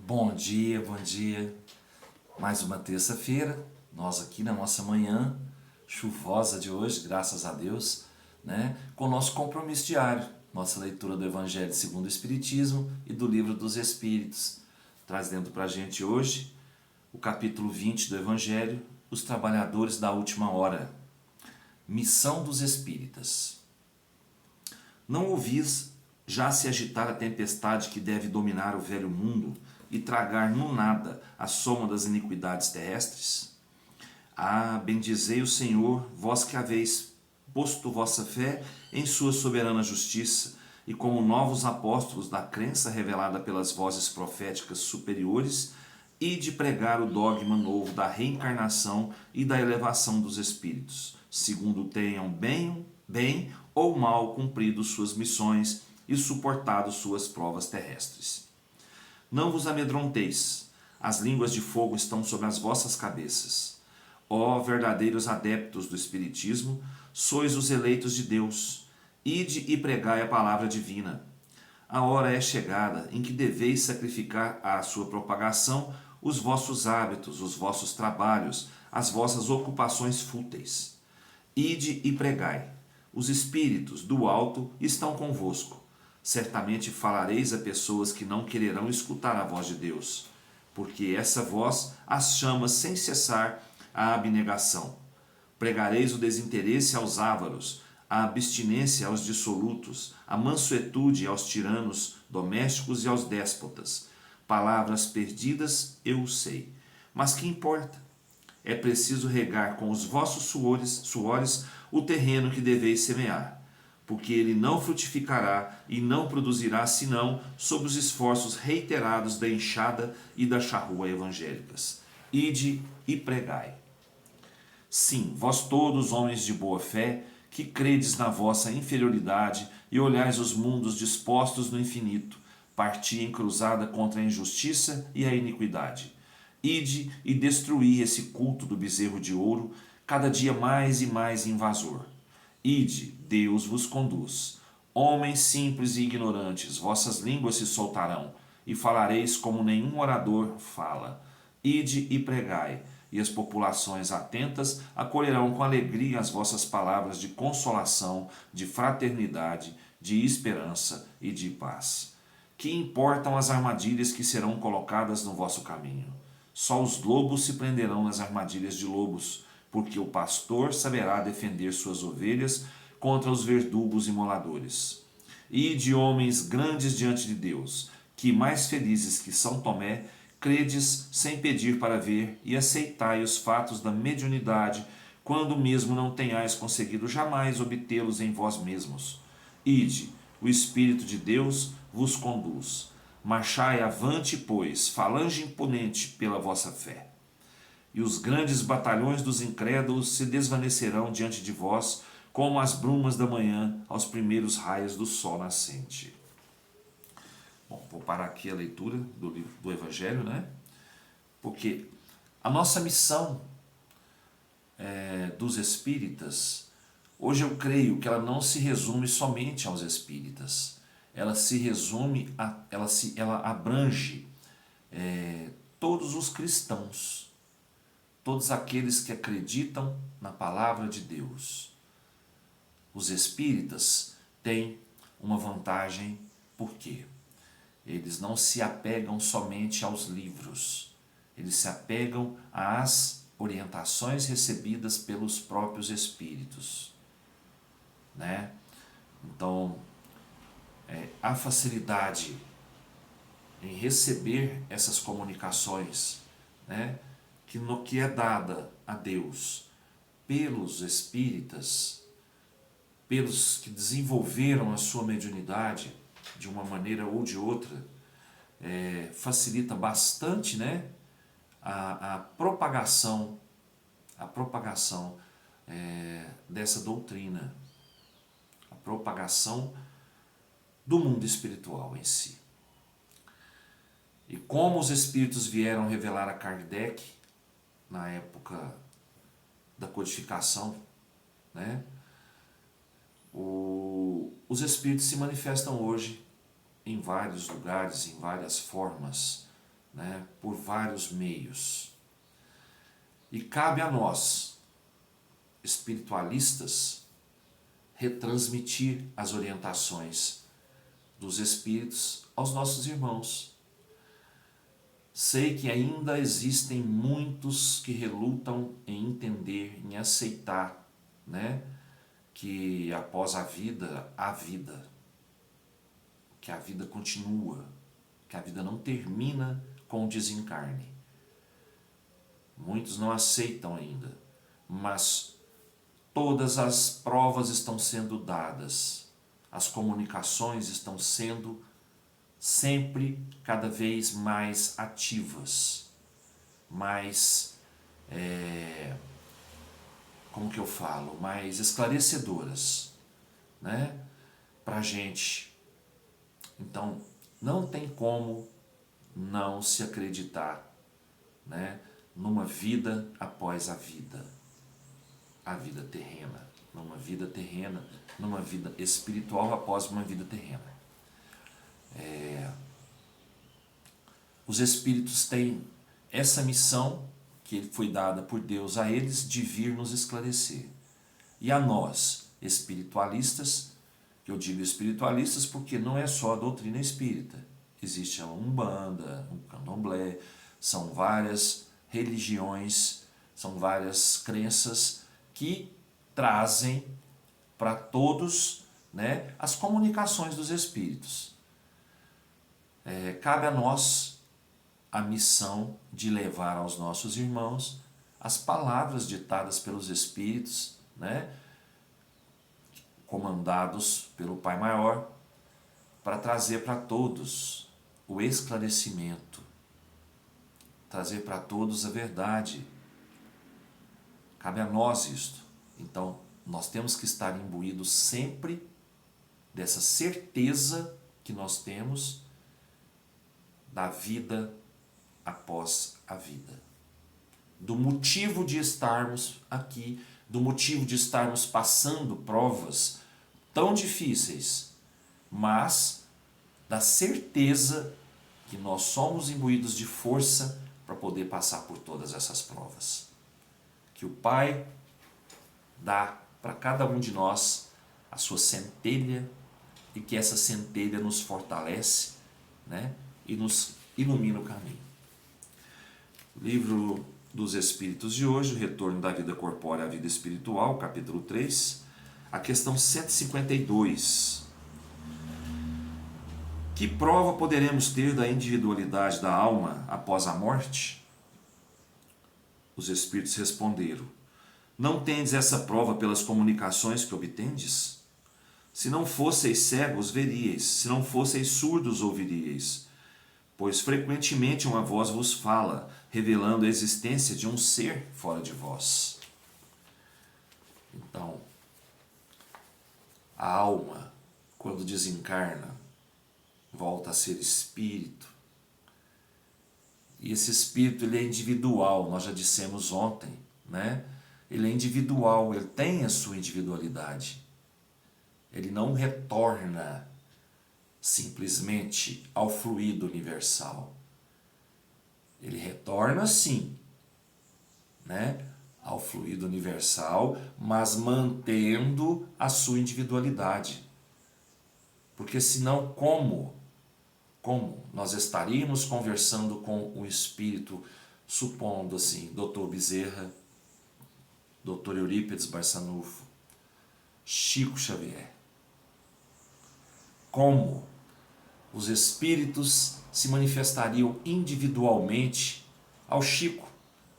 Bom dia, bom dia. Mais uma terça-feira, nós aqui na nossa manhã chuvosa de hoje, graças a Deus, né? Com o nosso compromisso diário, nossa leitura do Evangelho segundo o Espiritismo e do Livro dos Espíritos, trazendo para a gente hoje o capítulo 20 do Evangelho, os trabalhadores da última hora. Missão dos Espíritas. Não ouvis já se agitar a tempestade que deve dominar o velho mundo e tragar no nada a soma das iniquidades terrestres? Ah, bendizei o Senhor, vós que haveis posto vossa fé em sua soberana justiça, e como novos apóstolos da crença revelada pelas vozes proféticas superiores, e de pregar o dogma novo da reencarnação e da elevação dos espíritos, segundo tenham bem ou mal cumprido suas missões e suportado suas provas terrestres. Não vos amedronteis, as línguas de fogo estão sobre as vossas cabeças. Ó verdadeiros adeptos do Espiritismo, sois os eleitos de Deus, ide e pregai a palavra divina. A hora é chegada em que deveis sacrificar à sua propagação os vossos hábitos, os vossos trabalhos, as vossas ocupações fúteis. Ide e pregai. Os espíritos do alto estão convosco. Certamente falareis a pessoas que não quererão escutar a voz de Deus, porque essa voz as chama sem cessar à abnegação. Pregareis o desinteresse aos ávaros, a abstinência aos dissolutos, a mansuetude aos tiranos domésticos e aos déspotas. Palavras perdidas, eu sei. Mas que importa? É preciso regar com os vossos suores o terreno que deveis semear, porque ele não frutificará e não produzirá senão sob os esforços reiterados da enxada e da charrua evangélicas. Ide e pregai. Sim, vós todos, homens de boa fé, que credes na vossa inferioridade e olhais os mundos dispostos no infinito, parti em cruzada contra a injustiça e a iniquidade. Ide e destruí esse culto do bezerro de ouro, cada dia mais e mais invasor. Ide, Deus vos conduz. Homens simples e ignorantes, vossas línguas se soltarão, e falareis como nenhum orador fala. Ide e pregai, e as populações atentas acolherão com alegria as vossas palavras de consolação, de fraternidade, de esperança e de paz. Que importam as armadilhas que serão colocadas no vosso caminho? Só os lobos se prenderão nas armadilhas de lobos, porque o pastor saberá defender suas ovelhas contra os verdugos imoladores. E de homens grandes diante de Deus, que mais felizes que São Tomé, credes sem pedir para ver e aceitai os fatos da mediunidade, quando mesmo não tenhais conseguido jamais obtê-los em vós mesmos. Ide, o Espírito de Deus vos conduz. Marchai avante, pois, falange imponente pela vossa fé. E os grandes batalhões dos incrédulos se desvanecerão diante de vós, como as brumas da manhã aos primeiros raios do sol nascente. Bom, vou parar aqui a leitura do livro do Evangelho, né? Porque a nossa missão dos espíritas, hoje eu creio que ela não se resume somente aos espíritas. Ela se resume, ela abrange todos os cristãos, todos aqueles que acreditam na palavra de Deus. Os espíritas têm uma vantagem, por quê? Eles não se apegam somente aos livros, eles se apegam às orientações recebidas pelos próprios espíritos, né? Então, a facilidade em receber essas comunicações, né, que é dada a Deus pelos espíritas, pelos que desenvolveram a sua mediunidade de uma maneira ou de outra, facilita bastante, né, a propagação dessa doutrina, a propagação do mundo espiritual em si. E como os espíritos vieram revelar a Kardec na época da codificação, né, os espíritos se manifestam hoje em vários lugares, em várias formas, né, por vários meios. E cabe a nós, espiritualistas, retransmitir as orientações dos Espíritos aos nossos irmãos. Sei que ainda existem muitos que relutam em entender, em aceitar, né, que após a vida, há vida. Que a vida continua, que a vida não termina com o desencarne. Muitos não aceitam ainda, mas todas as provas estão sendo dadas, as comunicações estão sendo sempre cada vez mais ativas, mais, como que eu falo, mais esclarecedoras, né, para a gente. Então, não tem como não se acreditar, né, numa vida após a vida terrena, numa vida espiritual após uma vida terrena. Os Espíritos têm essa missão que foi dada por Deus a eles de vir nos esclarecer. E a nós, espiritualistas, que eu digo espiritualistas porque não é só a doutrina espírita. Existe a Umbanda, o Candomblé, são várias religiões, são várias crenças que trazem para todos, né, as comunicações dos Espíritos. Cabe a nós a missão de levar aos nossos irmãos as palavras ditadas pelos Espíritos, né, comandados pelo Pai Maior, para trazer para todos o esclarecimento, trazer para todos a verdade. Cabe a nós isto. Então, nós temos que estar imbuídos sempre dessa certeza que nós temos da vida após a vida. Do motivo de estarmos aqui, do motivo de estarmos passando provas tão difíceis, mas da certeza que nós somos imbuídos de força para poder passar por todas essas provas. Que o Pai dá para cada um de nós a sua centelha e que essa centelha nos fortalece, né, e nos ilumina o caminho. Livro dos Espíritos de hoje, o retorno da vida corpórea à vida espiritual, capítulo 3, a questão 152. Que prova poderemos ter da individualidade da alma após a morte? Os Espíritos responderam: não tendes essa prova pelas comunicações que obtendes? Se não fosseis cegos, veríeis, se não fosseis surdos, ouviríeis. Pois frequentemente uma voz vos fala, revelando a existência de um ser fora de vós. Então, a alma, quando desencarna, volta a ser espírito. E esse espírito, ele é individual, nós já dissemos ontem, né? Ele é individual, ele tem a sua individualidade. Ele não retorna simplesmente ao fluido universal. Ele retorna sim, né, ao fluido universal, mas mantendo a sua individualidade. Porque senão como nós estaríamos conversando com o espírito, supondo assim, Dr. Bezerra, Dr. Eurípides Barçanufo, Chico Xavier? Como os espíritos se manifestariam individualmente ao Chico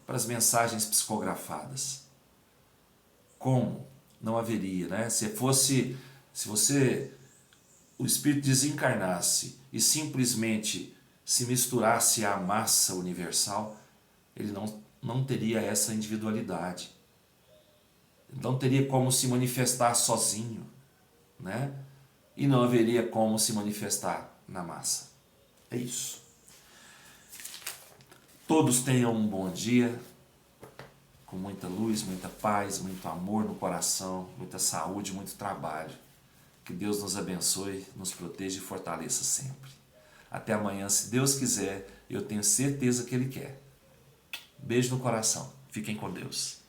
para as mensagens psicografadas? Como? Não haveria, né? Se o espírito desencarnasse e simplesmente se misturasse à massa universal, ele não teria essa individualidade. Não teria como se manifestar sozinho, né? E não haveria como se manifestar na massa. É isso. Todos tenham um bom dia, com muita luz, muita paz, muito amor no coração, muita saúde, muito trabalho. Que Deus nos abençoe, nos proteja e fortaleça sempre. Até amanhã, se Deus quiser, Eu tenho certeza que Ele quer. Beijo no coração. Fiquem com Deus.